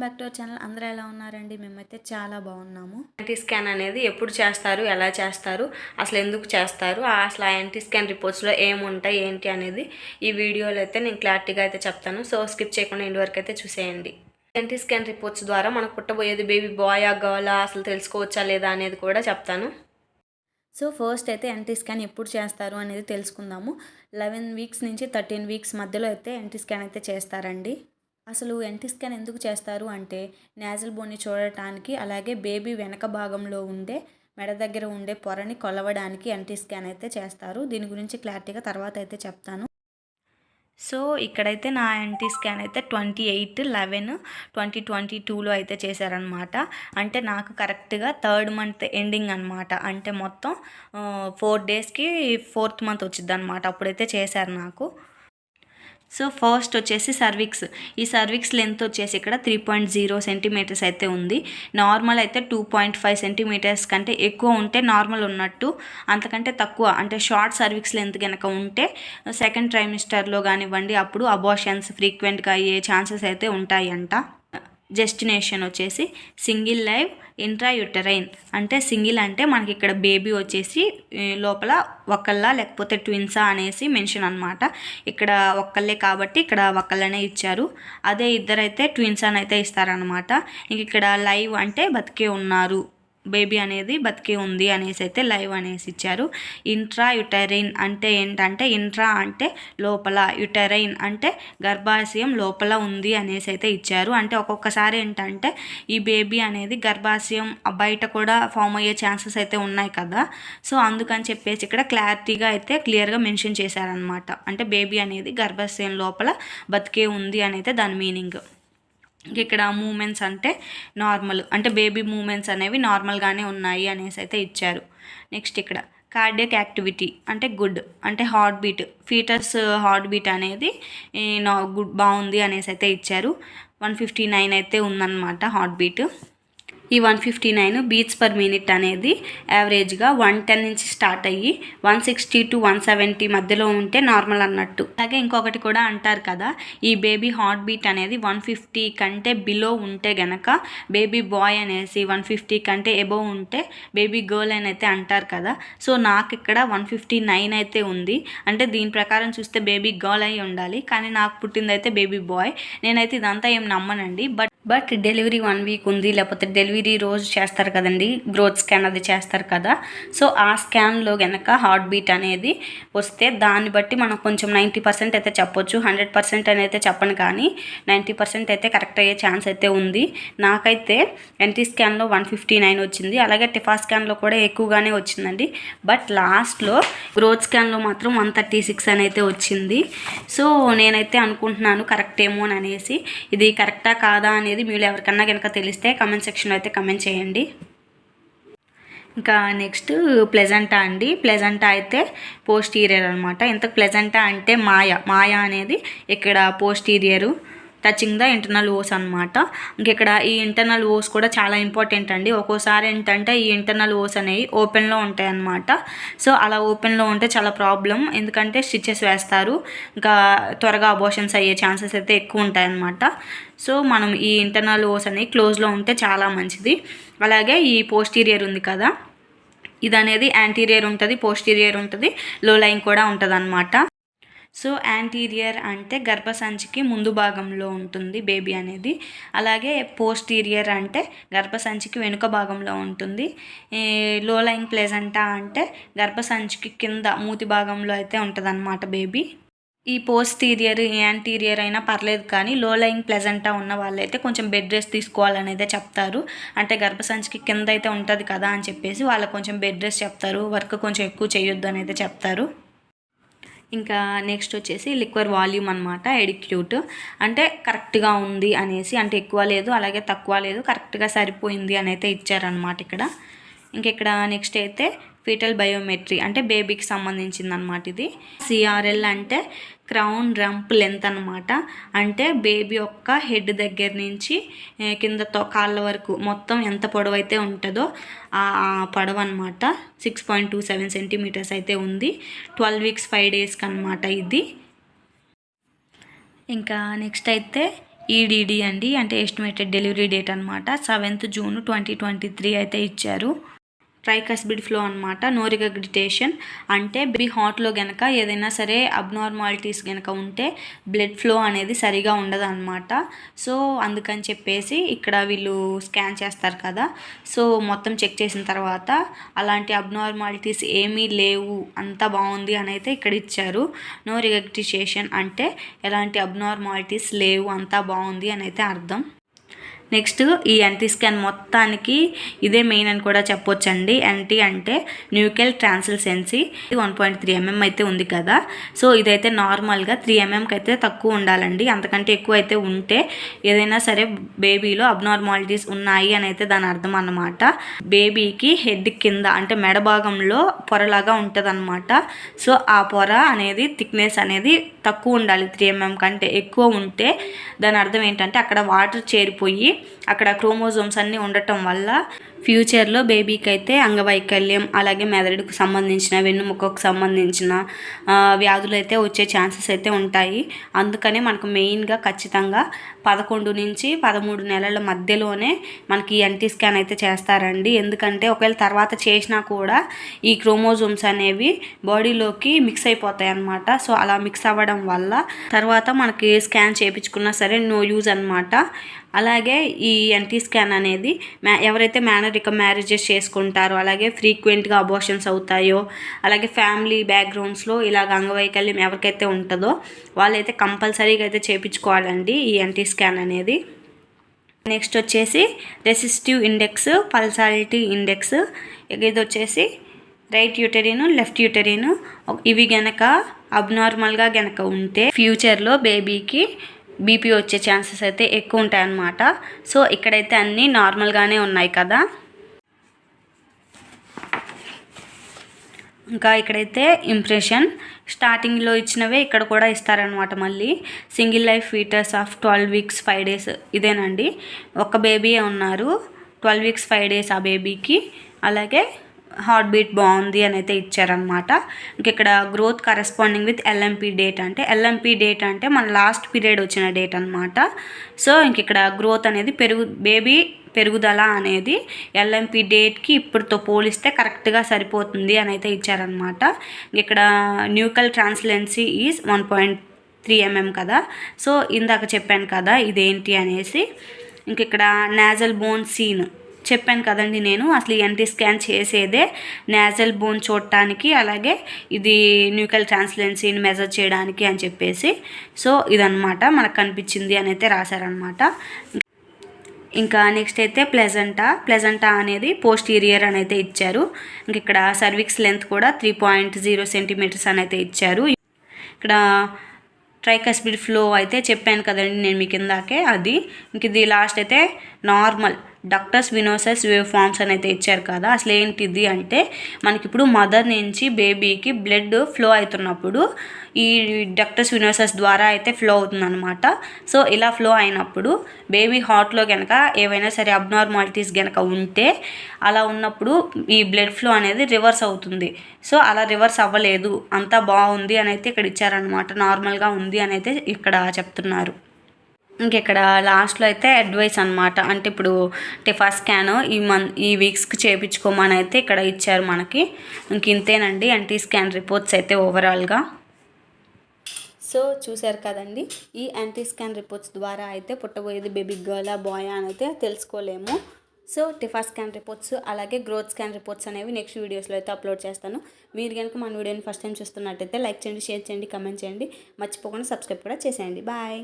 Back to our channel. అందరూ ఎలా ఉన్నారండి? మేమైతే చాలా బాగున్నాము. ఎన్టీ స్కాన్ అనేది ఎప్పుడు చేస్తారు, ఎలా చేస్తారు, అసలు ఎందుకు చేస్తారు, అసలు ఆ ఎన్టీ స్కాన్ రిపోర్ట్స్లో ఏముంటాయి ఏంటి అనేది ఈ వీడియోలో అయితే నేను క్లారిటీగా అయితే చెప్తాను. సో స్కిప్ చేయకుండా ఎండ్ వరకు అయితే చూసేయండి. ఎన్టీ స్కాన్ రిపోర్ట్స్ ద్వారా మనకు పుట్టబోయేది బేబీ బాయా గర్లా అసలు తెలుసుకోవచ్చా లేదా అనేది కూడా చెప్తాను. సో ఫస్ట్ అయితే ఎన్టీ స్కాన్ ఎప్పుడు చేస్తారు అనేది తెలుసుకుందాము. 11 వీక్స్ నుంచి 13 వీక్స్ మధ్యలో అయితే ఎన్టీ స్కాన్ అయితే చేస్తారండి. అసలు ఎన్టీ స్కాన్ ఎందుకు చేస్తారు అంటే నేజల్ బోన్ని చూడటానికి, అలాగే బేబీ వెనక భాగంలో ఉండే మెడ దగ్గర ఉండే పొరని కొలవడానికి ఎన్టీ స్కాన్ అయితే చేస్తారు. దీని గురించి క్లారిటీగా తర్వాత అయితే చెప్తాను. సో ఇక్కడైతే నా ఎన్టీ స్కాన్ అయితే 28/11/2022లో అయితే చేశారనమాట. అంటే నాకు కరెక్ట్గా 3rd మంత్ ఎండింగ్ అనమాట. అంటే మొత్తం 4 డేస్కి 4th మంత్ వచ్చింది అనమాట. అప్పుడైతే చేశారు నాకు. సో ఫస్ట్ వచ్చేసి సర్విక్స్. ఈ సర్విక్స్ లెంత్ వచ్చేసి ఇక్కడ 3.0 సెంటీమీటర్స్ అయితే ఉంది. నార్మల్ అయితే 2.5 సెంటీమీటర్స్ కంటే ఎక్కువ ఉంటే నార్మల్ ఉన్నట్టు, అంతకంటే తక్కువ అంటే షార్ట్ సర్విక్స్ లెంత్ కనుక ఉంటే సెకండ్ ట్రైమిస్టర్లో కానివ్వండి అప్పుడు అబార్షన్స్ ఫ్రీక్వెంట్గా అయ్యే ఛాన్సెస్ అయితే ఉంటాయంట. డెస్టినేషన్ వచ్చేసి సింగిల్ లైవ్ ఇంట్రాయూటరైన్. అంటే సింగిల్ అంటే మనకి ఇక్కడ బేబీ వచ్చేసి లోపల ఒక్కళ్ళ లేకపోతే ట్విన్సా అనేసి మెన్షన్ అనమాట. ఇక్కడ ఒక్కళ్ళే కాబట్టి ఇక్కడ ఒక్కళ్ళనే ఇచ్చారు. అదే ఇద్దరైతే ట్విన్స్ అని అయితే ఇస్తారనమాట. ఇంక ఇక్కడ లైవ్ అంటే బతికే ఉన్నారు, బేబీ అనేది బతికే ఉంది అనేసి అయితే లైవ్ అనేసి ఇచ్చారు. ఇంట్రా యుటరైన్ అంటే ఏంటంటే ఇంట్రా అంటే లోపల, యుటరైన్ అంటే గర్భాశయం లోపల ఉంది అనేసి అయితే ఇచ్చారు. అంటే ఒక్కొక్కసారి ఏంటంటే ఈ బేబీ అనేది గర్భాశయం బయట కూడా ఫామ్ అయ్యే ఛాన్సెస్ అయితే ఉన్నాయి కదా. సో అందుకని చెప్పేసి ఇక్కడ క్లారిటీగా అయితే క్లియర్గా మెన్షన్ చేశారనమాట. అంటే బేబీ అనేది గర్భాశయం లోపల బతికే ఉంది అని అయితే దాని మీనింగ్. ఇక్కడ మూమెంట్స్ అంటే నార్మల్, అంటే బేబీ మూమెంట్స్ అనేవి నార్మల్గానే ఉన్నాయి అనేసి అయితే ఇచ్చారు. నెక్స్ట్ ఇక్కడ కార్డియక్ యాక్టివిటీ అంటే గుడ్, అంటే heart beat, foetus heart beat అనేది గుడ్ బాగుంది అనేసి అయితే ఇచ్చారు. 159 అయితే ఉందన్నమాట హార్ట్ బీట్. ఈ 159 బీట్స్ పర్ మినిట్ అనేది యావరేజ్గా 110 నుంచి స్టార్ట్ అయ్యి 160 to 170 మధ్యలో ఉంటే నార్మల్ అన్నట్టు. అలాగే ఇంకొకటి కూడా అంటారు కదా, ఈ బేబీ హార్ట్ బీట్ అనేది 150 కంటే బిలో ఉంటే గనక బేబీ బాయ్ అనేసి, 150 కంటే ఎబోవ్ ఉంటే బేబీ గర్ల్ అని అయితే అంటారు కదా. సో నాకు ఇక్కడ 159 అయితే ఉంది. అంటే దీని ప్రకారం చూస్తే బేబీ గర్ల్ అయి ఉండాలి, కానీ నాకు పుట్టింది అయితే బేబీ బాయ్. నేనైతే ఇదంతా ఏం నమ్మనండి. బట్ డెలివరీ 1 వీక్ ఉంది, లేకపోతే డెలివరీ రోజు చేస్తారు కదండి, గ్రోత్ స్కాన్ అది చేస్తారు కదా. సో ఆ స్కాన్లో కనుక హార్ట్ బీట్ అనేది వస్తే దాన్ని బట్టి మనం కొంచెం 90% అయితే చెప్పొచ్చు. 100% అని అయితే చెప్పను, కానీ 90% అయితే కరెక్ట్ అయ్యే ఛాన్స్ అయితే ఉంది. నాకైతే ఎన్టీ స్కాన్లో 159 వచ్చింది, అలాగే టిఫా స్కాన్లో కూడా ఎక్కువగానే వచ్చిందండి. బట్ లాస్ట్లో గ్రోత్ స్కాన్లో మాత్రం 136 అని అయితే వచ్చింది. సో నేనైతే అనుకుంటున్నాను కరెక్ట్ ఏమో అని అనేసి. ఇది కరెక్టా కాదా అనేది మీరు ఎవరికన్నా కనుక తెలిస్తే కమెంట్ సెక్షన్లో అయితే కమెంట్ చేయండి. ఇంకా నెక్స్ట్ ప్లెజెంటా అండి. ప్లెజెంటా అయితే పోస్టీరియర్ అనమాట. ఇంతకు ప్లెజెంటా అంటే మాయ అనేది ఇక్కడ పోస్టీరియరు టచింగ్ ద ఇంటర్నల్ ఓస్ అనమాట. ఇక్కడ ఈ ఇంటర్నల్ ఓస్ కూడా చాలా ఇంపార్టెంట్ అండి. ఒక్కోసారి ఏంటంటే ఈ ఇంటర్నల్ ఓస్ అనేవి ఓపెన్లో ఉంటాయి అన్నమాట. సో అలా ఓపెన్లో ఉంటే చాలా ప్రాబ్లం, ఎందుకంటే స్టిచెస్ వేస్తారు, ఇంకా త్వరగా అబోషన్స్ అయ్యే ఛాన్సెస్ అయితే ఎక్కువ ఉంటాయన్నమాట. సో మనం ఈ ఇంటర్నల్ ఓస్ అనేవి క్లోజ్లో ఉంటే చాలా మంచిది. అలాగే ఈ పోస్టీరియర్ ఉంది కదా, ఇది అనేది యాంటీరియర్ ఉంటుంది, పోస్టీరియర్ ఉంటుంది, లో లైన్ కూడా ఉంటుంది అన్నమాట. సో యాంటీరియర్ అంటే గర్భసంచికి ముందు భాగంలో ఉంటుంది బేబీ అనేది. అలాగే పోస్టీరియర్ అంటే గర్భసంచికి వెనుక భాగంలో ఉంటుంది. లో లైన్ ప్లెజెంటా అంటే గర్భసంచికి కింద మూతి భాగంలో అయితే ఉంటుంది అన్నమాట బేబీ. ఈ పోస్టీరియర్ యాంటీరియర్ అయినా పర్లేదు, కానీ లో లైన్ ప్లెజెంటా ఉన్న వాళ్ళైతే కొంచెం బెడ్ రెస్ట్ తీసుకోవాలని అయితే చెప్తారు. అంటే గర్భసంచికి కింద అయితే ఉంటుంది కదా అని చెప్పేసి వాళ్ళకి కొంచెం బెడ్ రెస్ట్ చెప్తారు, వర్క్ కొంచెం ఎక్కువ చేయొద్దు అని అయితే చెప్తారు. ఇంకా నెక్స్ట్ వచ్చేసి లిక్వర్ వాల్యూమ్ అనమాట. ఎడిక్యూట్ అంటే కరెక్ట్గా ఉంది అనేసి, అంటే ఎక్కువ లేదు అలాగే తక్కువ లేదు, కరెక్ట్గా సరిపోయింది అని అయితే ఇచ్చారనమాట ఇక్కడ. ఇక్కడ నెక్స్ట్ అయితే ఫీటల్ బయోమెట్రీ అంటే బేబీకి సంబంధించింది అనమాట. ఇది సిఆర్ఎల్ అంటే క్రౌన్ రంప్ లెంత్ అనమాట. అంటే బేబీ యొక్క హెడ్ దగ్గర నుంచి కింద కాళ్ళ వరకు మొత్తం ఎంత పొడవు అయితే ఉంటుందో ఆ పొడవు అనమాట. 6.27 సెంటీమీటర్స్ అయితే ఉంది. 12 వీక్స్ 5 డేస్కి అనమాట ఇది. ఇంకా నెక్స్ట్ అయితే ఈడీడీ అండి, అంటే ఎస్టిమేటెడ్ డెలివరీ డేట్ అనమాట. 7th June 2023 అయితే ఇచ్చారు. ట్రైకస్బిడ్ ఫ్లో అనమాట. నో రిగగ్రిటేషన్ అంటే బేబీ హార్ట్లో గనక ఏదైనా సరే అబ్నార్మాలిటీస్ గనక ఉంటే బ్లడ్ ఫ్లో అనేది సరిగా ఉండదు అనమాట. సో అందుకని చెప్పేసి ఇక్కడ వీళ్ళు స్కాన్ చేస్తారు కదా, సో మొత్తం చెక్ చేసిన తర్వాత అలాంటి అబ్నార్మాలిటీస్ ఏమీ లేవు, అంతా బాగుంది అని అయితే ఇక్కడ ఇచ్చారు. నో రిగగ్రిటేషన్ అంటే ఎలాంటి అబ్నార్మాలిటీస్ లేవు, అంతా బాగుంది అని అయితే అర్థం. నెక్స్ట్ ఈ ఎన్టీ స్కాన్ మొత్తానికి ఇదే మెయిన్ అని కూడా చెప్పొచ్చండి. ఎన్టీ అంటే న్యూకెల్ ట్రాన్స్లసెన్సీ 1.3 mm అయితే ఉంది కదా, సో ఇదైతే నార్మల్గా 3 mmకి అయితే తక్కువ ఉండాలండి. అంతకంటే ఎక్కువ అయితే ఉంటే ఏదైనా సరే బేబీలో అబ్నార్మాలిటీస్ ఉన్నాయి అని అయితే దాని అర్థం అన్నమాట. బేబీకి హెడ్ కింద అంటే మెడ భాగంలో పొరలాగా ఉంటుంది అనమాట. సో ఆ పొర అనేది థిక్నెస్ అనేది తక్కువ ఉండాలి. 3 mm కంటే ఎక్కువ ఉంటే దాని అర్థం ఏంటంటే అక్కడ వాటర్ చేరిపోయి అక్కడ క్రోమోజోమ్స్ అన్నీ ఉండటం వల్ల ఫ్యూచర్లో బేబీకి అయితే అంగవైకల్యం, అలాగే మెదడుకు సంబంధించిన, వెన్నుముకకు సంబంధించిన వ్యాధులు అయితే వచ్చే ఛాన్సెస్ అయితే ఉంటాయి. అందుకనే మనకు మెయిన్గా ఖచ్చితంగా 11 నుంచి 13 నెలల మధ్యలోనే మనకి ఎన్టీ స్కాన్ అయితే చేస్తారండి. ఎందుకంటే ఒకవేళ తర్వాత చేసినా కూడా ఈ క్రోమోజోమ్స్ అనేవి బాడీలోకి మిక్స్ అయిపోతాయి అన్నమాట. సో అలా మిక్స్ అవ్వడం వల్ల తర్వాత మనకి స్కాన్ చేయించుకున్నా సరే నో యూజ్ అనమాట. అలాగే ఈ ఎన్టీ స్కాన్ అనేది ఎవరైతే మేనరికం మ్యారేజెస్ చేసుకుంటారో, అలాగే ఫ్రీక్వెంట్గా అబార్షన్స్ అవుతాయో, అలాగే ఫ్యామిలీ బ్యాక్గ్రౌండ్స్లో ఇలాగ అంగవైకల్యం ఎవరికైతే ఉంటుందో వాళ్ళైతే కంపల్సరీగా అయితే చేయించుకోవాలండి ఈ ఎన్టీ స్కాన్ అనేది. నెక్స్ట్ వచ్చేసి రెసిస్టివ్ ఇండెక్స్, పల్సాలిటీ ఇండెక్స్. ఇది వచ్చేసి రైట్ యూటెరిన్, లెఫ్ట్ యూటెరిన్ ఇవి గనక అబ్నార్మల్గా గనక ఉంటే ఫ్యూచర్లో బేబీకి బీపీ వచ్చే ఛాన్సెస్ అయితే ఎక్కువ ఉంటాయి అన్నమాట. సో ఇక్కడైతే అన్నీ నార్మల్గానే ఉన్నాయి కదా. ఇంకా ఇక్కడైతే ఇంప్రెషన్ స్టార్టింగ్లో ఇచ్చినవే ఇక్కడ కూడా ఇస్తారనమాట. మళ్ళీ single life foetus of 12 weeks 5 days ఇదేనండి. ఒక బేబీ ఉన్నారు, 12 weeks 5 days ఆ బేబీకి. అలాగే హార్ట్ బీట్ బాగుంది అని అయితే ఇచ్చారనమాట. ఇంక ఇక్కడ growth corresponding with LMP date అంటే, ఎల్ఎంపీ డేట్ అంటే మన లాస్ట్ పీరియడ్ వచ్చిన డేట్ అనమాట. సో ఇంక ఇక్కడ గ్రోత్ అనేది బేబీ పెరుగుదల అనేది ఎల్ఎంపీ డేట్కి ఇప్పుడుతో పోలిస్తే కరెక్ట్గా సరిపోతుంది అని అయితే ఇచ్చారనమాట. ఇక్కడ న్యూకల్ ట్రాన్స్లెన్సీ ఈజ్ 1.3 mm కదా. సో ఇందాక చెప్పాను కదా ఇదేంటి అనేసి. ఇంక ఇక్కడ నాజల్ బోన్ సీన్ చెప్పాను కదండి నేను, అసలు ఎన్టీ స్కాన్ చేసేదే నాజల్ బోన్ చూడటానికి, అలాగే ఇది న్యూకల్ ట్రాన్స్లెన్సీని మెజర్ చేయడానికి అని చెప్పేసి. సో ఇదనమాట మనకు కనిపించింది అని అయితే రాశారనమాట. ఇంకా నెక్స్ట్ అయితే ప్లెజంటా అనేది పోస్టీరియర్ అని అయితే ఇచ్చారు. ఇంక ఇక్కడ సర్విక్స్ లెంత్ కూడా 3.0 centimeters అని అయితే ఇచ్చారు. ఇక్కడ ట్రైకస్బిడ్ ఫ్లో అయితే చెప్పాను కదండి నేను మీకు ఇందాకే, అది. ఇంక ఇది లాస్ట్ అయితే నార్మల్ డక్టస్ వినోసస్ వేవ్ ఫార్మ్స్ అని అయితే ఇచ్చారు కదా. అసలు ఏంటిది అంటే మనకి ఇప్పుడు మదర్ నుంచి బేబీకి బ్లడ్ ఫ్లో అవుతున్నప్పుడు ఈ డక్టస్ వినోసస్ ద్వారా అయితే ఫ్లో అవుతుంది అనమాట. సో ఇలా ఫ్లో అయినప్పుడు బేబీ హార్ట్లో కనుక ఏవైనా సరే అబ్నార్మాలిటీస్ కనుక ఉంటే అలా ఉన్నప్పుడు ఈ బ్లడ్ ఫ్లో అనేది రివర్స్ అవుతుంది. సో అలా రివర్స్ అవ్వలేదు, అంతా బాగుంది అని అయితే ఇక్కడ ఇచ్చారనమాట. నార్మల్గా ఉంది అని అయితే ఇక్కడ చెప్తున్నారు. ఇంకెక్కడ లాస్ట్లో అయితే అడ్వైస్ అనమాట. అంటే ఇప్పుడు టెఫా స్కాన్ ఈ వీక్స్కి చేయించుకోమని అయితే ఇక్కడ ఇచ్చారు మనకి. ఇంక ఇంతేనండి ఎన్టీ స్కాన్ రిపోర్ట్స్ అయితే ఓవరాల్గా. సో చూశారు కదండి, ఈ ఎన్టీ స్కాన్ రిపోర్ట్స్ ద్వారా అయితే పుట్టబోయేది బేబీ గర్లా బాయ్ అని అయితే తెలుసుకోలేము. సో టెఫా స్కాన్ రిపోర్ట్స్ అలాగే గ్రోత్ స్కాన్ రిపోర్ట్స్ అనేవి నెక్స్ట్ వీడియోస్లో అయితే అప్లోడ్ చేస్తాను. మీరు కనుక మన వీడియోని ఫస్ట్ టైం చూస్తున్నట్టయితే లైక్ చేయండి, షేర్ చేయండి, కమెంట్ చేయండి, మర్చిపోకుండా సబ్స్క్రైబ్ కూడా చేసేయండి. బాయ్.